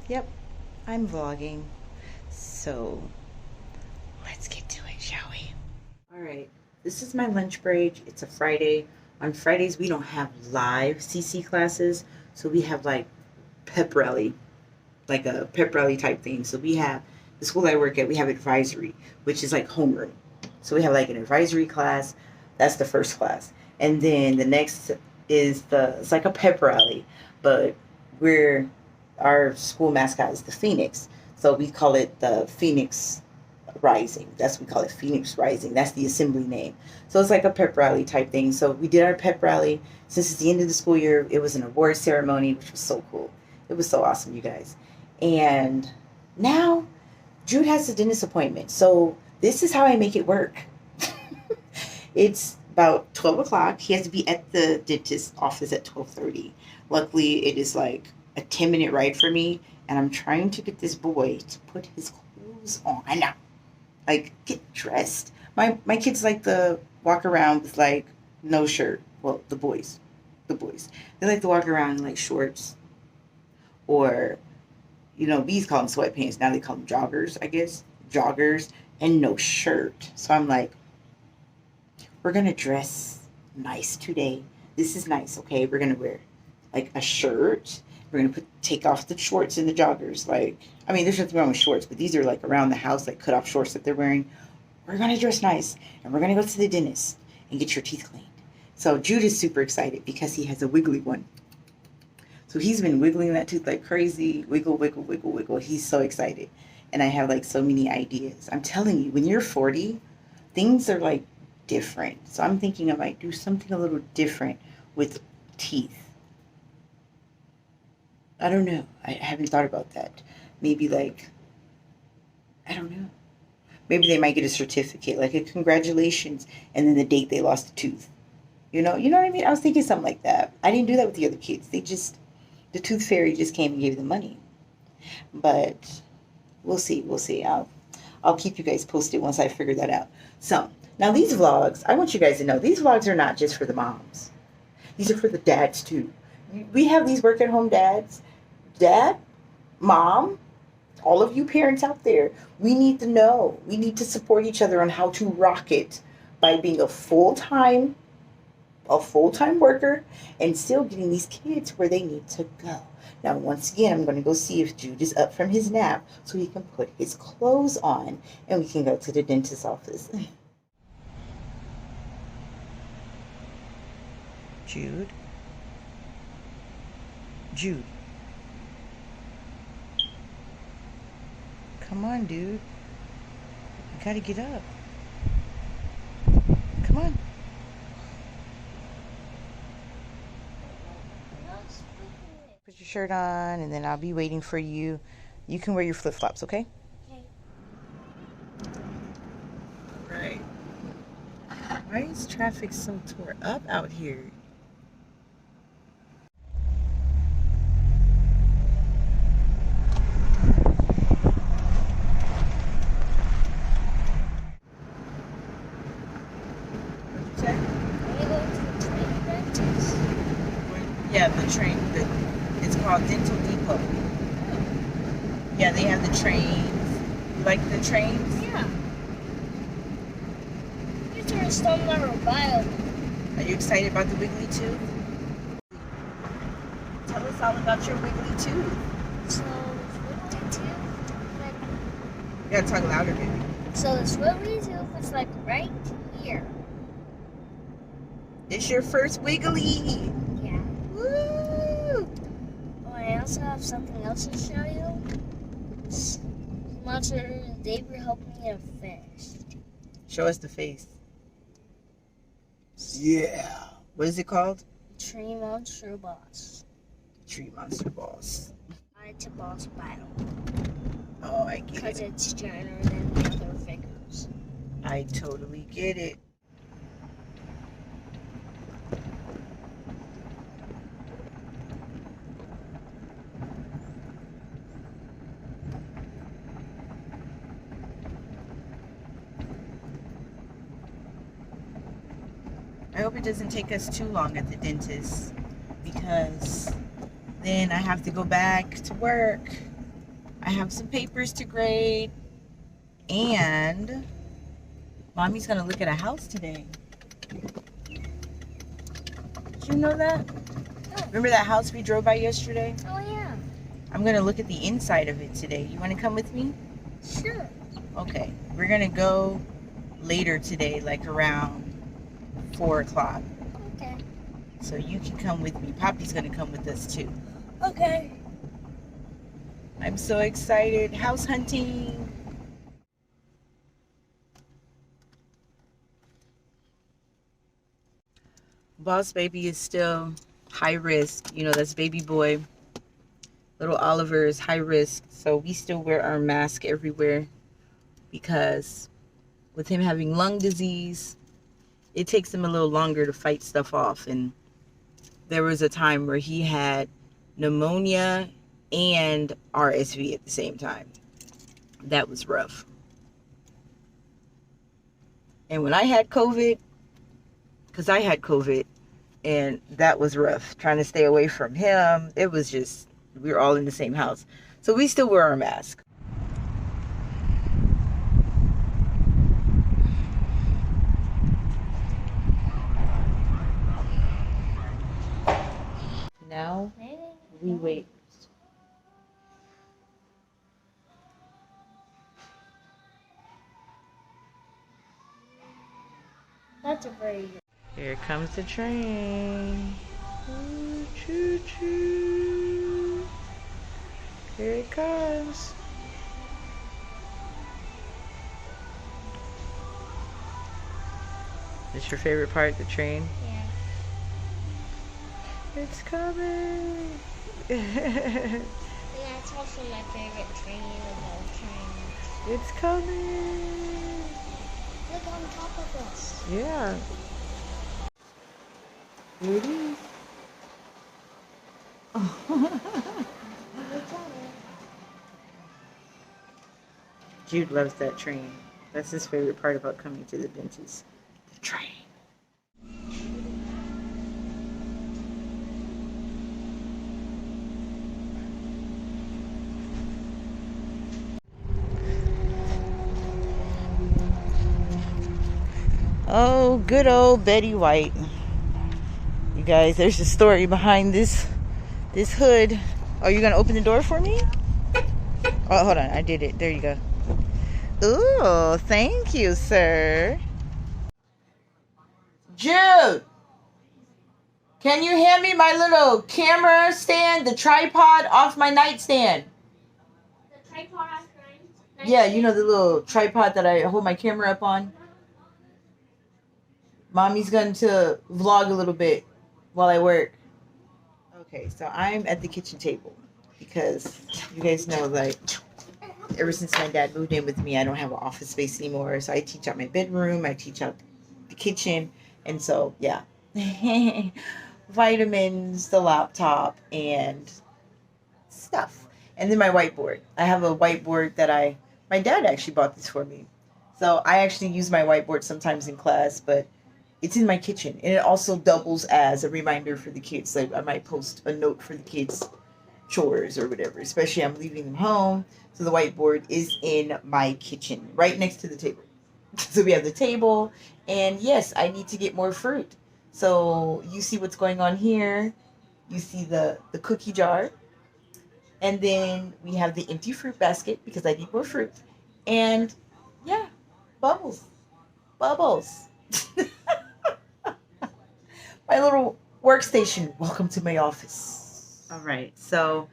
Yep, I'm vlogging. So let's get to it, shall we? All right, this is my lunch break. It's a Friday. On Fridays, we don't have live CC classes, so we have like pep rally, like a pep rally type thing. So we have the school I work at, we have advisory, which is like homeroom. So we have like an advisory class. That's the first class. And then the next is it's like a pep rally, but we're, our school mascot is the Phoenix. So we call it the Phoenix Rising. That's what we call it, Phoenix Rising. That's the assembly name. So it's like a pep rally type thing. So we did our pep rally. Since it's the end of the school year, it was an award ceremony, which was so cool. It was so awesome, you guys. And now Jude has a dentist appointment. So this is how I make it work. It's about 12 o'clock. He has to be at the dentist's office at 12:30. Luckily, it is like a 10-minute ride for me. And I'm trying to get this boy to put his clothes on. Like, get dressed. My kids like to walk around with like no shirt. Well, the boys, they like to walk around in like shorts, or bees call them sweatpants. Now they call them joggers, I guess. Joggers and no shirt. So I'm like, we're gonna dress nice today. This is nice, okay? We're gonna wear like a shirt. We're gonna take off the shorts and the joggers. Like, I mean, there's nothing wrong with shorts, but these are like around the house, like cut off shorts that they're wearing. We're gonna dress nice, and we're gonna go to the dentist and get your teeth cleaned. So Jude is super excited because he has a wiggly one. So he's been wiggling that tooth like crazy. Wiggle, wiggle, wiggle, wiggle. He's so excited. And I have like so many ideas. I'm telling you, when you're 40, things are like different. So I'm thinking I might do something a little different with teeth. I don't know. I haven't thought about that. Maybe like, I don't know. Maybe they might get a certificate, like a congratulations, and then the date they lost a tooth. You know what I mean? I was thinking something like that. I didn't do that with the other kids. The tooth fairy just came and gave them money. But we'll see. We'll see. I'll keep you guys posted once I figure that out. So now these vlogs, I want you guys to know these vlogs are not just for the moms. These are for the dads too. We have these work at home dads. Dad, mom, all of you parents out there, we need to know. We need to support each other on how to rock it by being a full time worker and still getting these kids where they need to go. Now, once again, I'm going to go see if Jude is up from his nap so he can put his clothes on and we can go to the dentist's office. Jude? Jude. Come on, dude. You gotta get up. Come on. Put your shirt on, and then I'll be waiting for you. You can wear your flip-flops, okay? Okay. Right. Why is traffic so tore up out here? What'd you say? Are you going to the train dentist? Yeah, the train. It's called Dental Depot. Yeah, they have the trains. You like the trains? Yeah. You turn some mobile. Are you excited about the wiggly tooth? Tell us all about your wiggly tooth. So this wiggly tooth, like, You gotta talk louder, baby. so this wiggly tooth is like right here. It's your first wiggly. Yeah. Woo! Oh, I also have something else to show you. Monster, they were helping me finish. Show us the face. Yeah. What is it called? Tree monster boss. Tree monster boss. It's a boss battle. Oh, I get Because it. it's giant than the other figures. I totally get it. I hope it doesn't take us too long at the dentist because then I have to go back to work I have some papers to grade, and Mommy's gonna look at a house today. Did you know that? Oh. Remember that house we drove by yesterday? Oh, yeah. I'm gonna look at the inside of it today. You wanna come with me? Sure. Okay. We're gonna go later today, like around 4 o'clock. Okay. So you can come with me. Poppy's gonna come with us too. Okay. I'm so excited. House hunting. Boss baby is still high risk. You know, that's baby boy. Little Oliver is high risk. So we still wear our mask everywhere because with him having lung disease, it takes him a little longer to fight stuff off. And there was a time where he had pneumonia and RSV at the same time. That was rough. And when I had COVID, because I had COVID, and that was rough. Trying to stay away from him. It was just, we were all in the same house. So we still wear our mask. Now we wait. That's a very good. Here comes the train. Ooh, choo choo. Here it comes. Is your favorite part, the train? Yeah. It's coming. Yeah, it's also my favorite train of all trains. It's coming. Look on top of us. Yeah. Here it is. Jude loves that train. That's his favorite part about coming to the benches. The train. Oh, good old Betty White. You guys, there's a story behind this hood. Oh, you're gonna open the door for me? Oh, hold on, I did it. There you go. Ooh, thank you, sir. Jude! Can you hand me my little camera stand, the tripod off my nightstand? The tripod has nine. Yeah, you know the little tripod that I hold my camera up on? Mommy's going to vlog a little bit while I work. Okay, so I'm at the kitchen table because you guys know, like, ever since my dad moved in with me, I don't have an office space anymore. So I teach out my bedroom, I teach out the kitchen, and so yeah. Vitamins, the laptop, and stuff. And then my whiteboard. I have a whiteboard that my dad actually bought this for me. So I actually use my whiteboard sometimes in class, but it's in my kitchen. And it also doubles as a reminder for the kids. Like I might post a note for the kids' chores or whatever, especially I'm leaving them home. So the whiteboard is in my kitchen, right next to the table. So we have the table, and yes, I need to get more fruit. So you see what's going on here. You see the cookie jar. And then we have the empty fruit basket because I need more fruit. And yeah, bubbles. Bubbles. My little workstation. Welcome to my office. All right. So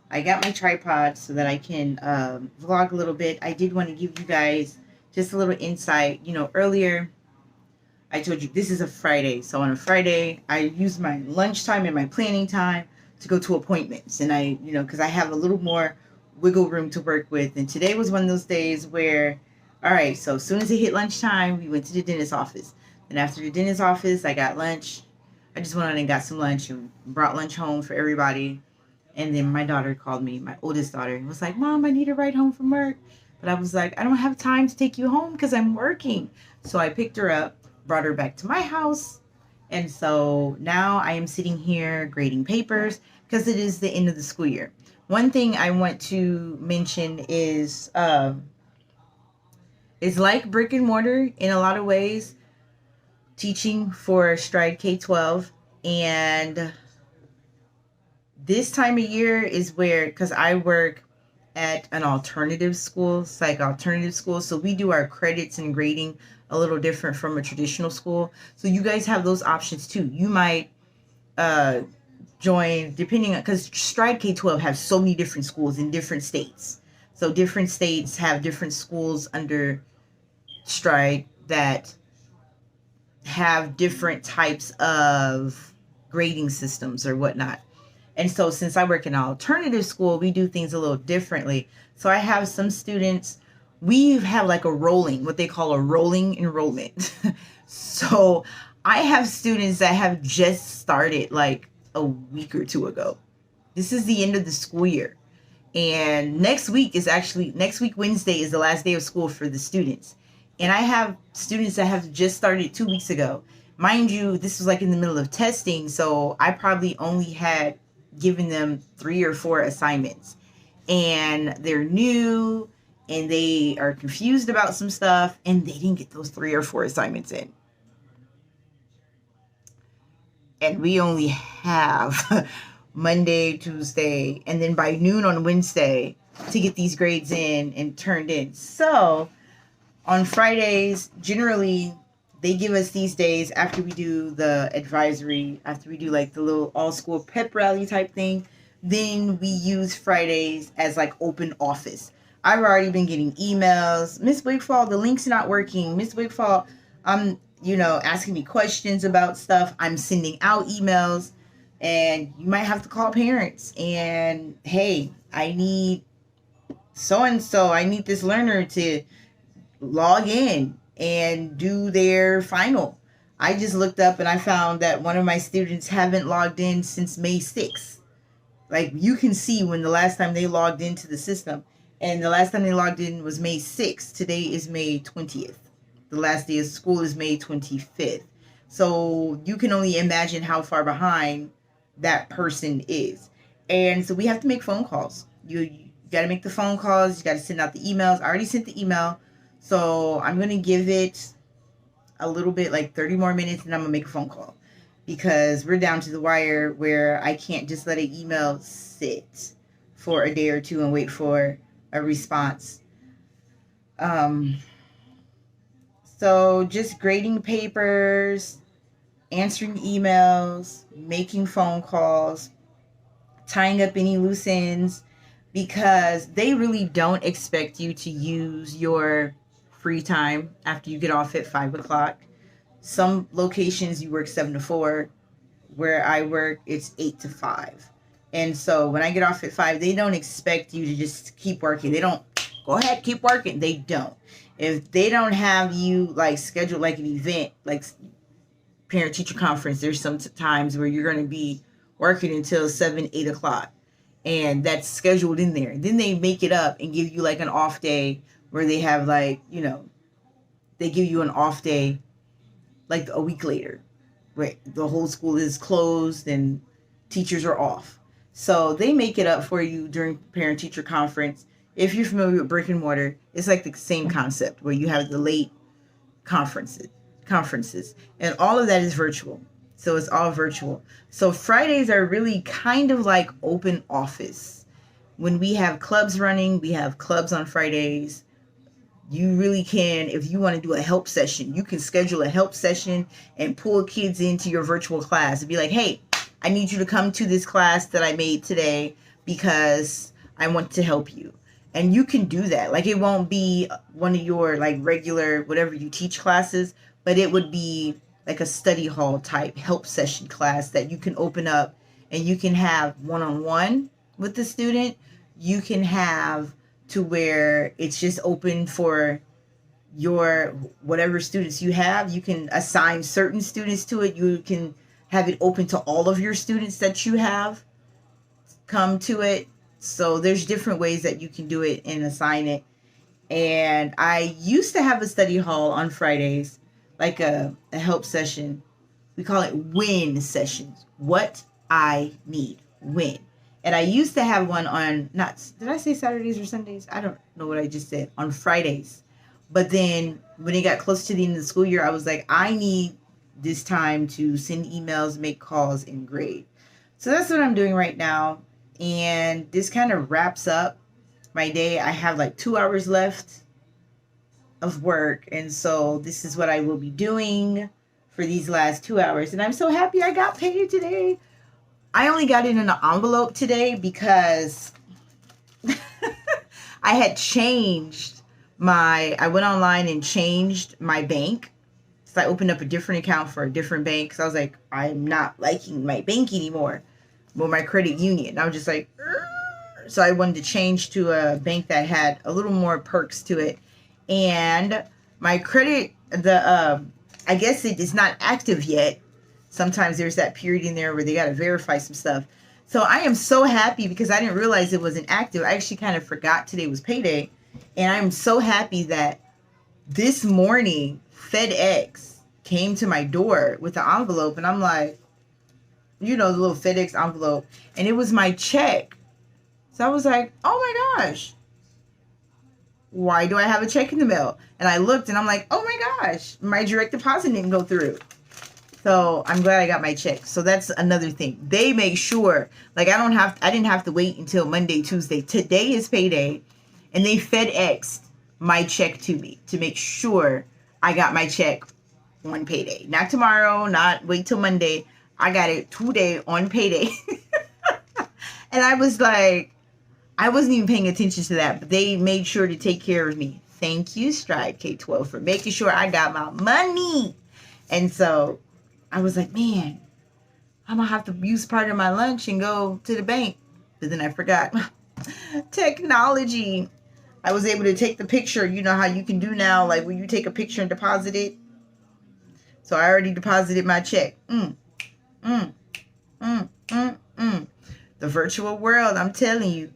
I got my tripod so that I can vlog a little bit. I did want to give you guys just a little insight. You know, earlier I told you this is a Friday. So on a Friday, I use my lunchtime and my planning time to go to appointments. And I, you know, because I have a little more wiggle room to work with. And today was one of those days where, all right, so as soon as it hit lunchtime, we went to the dentist's office. And after the dentist's office, I got lunch. I just went on and got some lunch and brought lunch home for everybody. And then my daughter called me, my oldest daughter, and was like, Mom, I need a ride home from work. But I was like, I don't have time to take you home because I'm working. So I picked her up, brought her back to my house. And so now I am sitting here grading papers because it is the end of the school year. one thing I want to mention is it's like brick and mortar in a lot of ways, teaching for Stride K12. And this time of year is where, because I work at an alternative school, it's like alternative school, so we do our credits and grading a little different from a traditional school. So you guys have those options too. You might uh, join, depending on, because Stride K12 have so many different schools in different states. So different states have different schools under Stride that have different types of grading systems or whatnot. And so since I work in an alternative school, we do things a little differently. So I have some students, we have like a rolling, what they call a rolling enrollment. So I have students that have just started like a week or two ago. This is the end of the school year. And next week, Wednesday, is the last day of school for the students. And I have students that have just started 2 weeks ago. Mind you, this was like in the middle of testing, so I probably only had given them 3 or 4 assignments. And they're new, and they are confused about some stuff, and they didn't get those 3 or 4 assignments in. And we only have Monday, Tuesday, and then by noon on Wednesday to get these grades in and turned in. So on Fridays, generally, they give us these days after we do the advisory, after we do like the little all-school pep rally type thing. Then we use Fridays as like open office. I've already been getting emails. Miss Wigfall, the link's not working. Miss Wigfall, asking me questions about stuff. I'm sending out emails, and you might have to call parents. And hey, I need so-and-so. I need this learner to log in and do their final. I just looked up and I found that one of my students haven't logged in since May 6th. Like, you can see when the last time they logged into the system. And the last time they logged in was May 6th. Today is May 20th. The last day of school is May 25th. So you can only imagine how far behind that person is. And so we have to make phone calls. You got to make the phone calls. You got to send out the emails. I already sent the email. So I'm going to give it a little bit, like 30 more minutes, and I'm going to make a phone call. Because we're down to the wire where I can't just let an email sit for a day or two and wait for a response. So just grading papers, answering emails, making phone calls, tying up any loose ends, because they really don't expect you to use your free time after you get off at 5 o'clock. Some locations you work 7 to 4. Where I work, it's 8 to 5. And so when I get off at 5, they don't expect you to just keep working. They don't, go ahead, keep working. They don't. If they don't have you like scheduled like an event, like parent teacher conference, there's some times where you're going to be working until 7, 8 o'clock. And that's scheduled in there. Then they make it up and give you like an off day where they have like, they give you an off day like a week later, where the whole school is closed and teachers are off. So they make it up for you during parent teacher conference. If you're familiar with brick and mortar, it's like the same concept where you have the late conferences, and all of that is virtual. So it's all virtual. So Fridays are really kind of like open office. When we have clubs running, we have clubs on Fridays. You really can, if you want to do a help session, you can schedule a help session and pull kids into your virtual class and be like, hey, I need you to come to this class that I made today because I want to help you. And you can do that. Like, it won't be one of your like regular, whatever you teach classes, but it would be like a study hall type help session class that you can open up, and you can have one-on-one with the student. You can have to where it's just open for your whatever students you have. You can assign certain students to it. You can have it open to all of your students that you have come to it. So there's different ways that you can do it and assign it. And I used to have a study hall on Fridays, like a help session. We call it win sessions. What I need, win. And I used to have one on, not, did I say Saturdays or Sundays? I don't know what I just said. On Fridays. But then when it got close to the end of the school year, I was like, I need this time to send emails, make calls, and grade. So that's what I'm doing right now. And this kind of wraps up my day. I have like 2 hours left of work. And so this is what I will be doing for these last 2 hours. And I'm so happy I got paid today. I only got it in an envelope today because I had changed I went online and changed my bank. So I opened up a different account for a different bank. So I was like, I'm not liking my bank anymore. Well, my credit union. I was just like, "Urgh." So I wanted to change to a bank that had a little more perks to it. And my credit, I guess it is not active yet. Sometimes there's that period in there where they got to verify some stuff. So I am so happy because I didn't realize it wasn't active. I actually kind of forgot today was payday. And I'm so happy that this morning FedEx came to my door with the envelope. And I'm like, the little FedEx envelope. And it was my check. So I was like, oh my gosh. Why do I have a check in the mail? And I looked and I'm like, oh my gosh, my direct deposit didn't go through. So I'm glad I got my check. So that's another thing. They make sure, like I didn't have to wait until Monday, Tuesday. Today is payday. And they FedExed my check to me to make sure I got my check on payday. Not tomorrow, not wait till Monday. I got it today on payday. And I was like, I wasn't even paying attention to that, but they made sure to take care of me. Thank you, Stride K12, for making sure I got my money. And so I was like, man, I'm going to have to use part of my lunch and go to the bank. But then I forgot. Technology. I was able to take the picture. You know how you can do now, like when you take a picture and deposit it. So I already deposited my check. The virtual world, I'm telling you.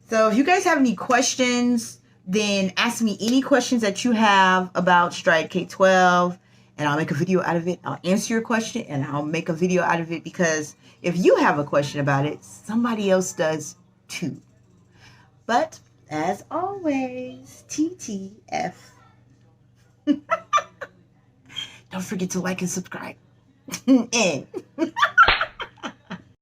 So if you guys have any questions, then ask me any questions that you have about Stride K12. And I'll make a video out of it. I'll answer your question and I'll make a video out of it because if you have a question about it, somebody else does too. But as always, TTF. Don't forget to like and subscribe. And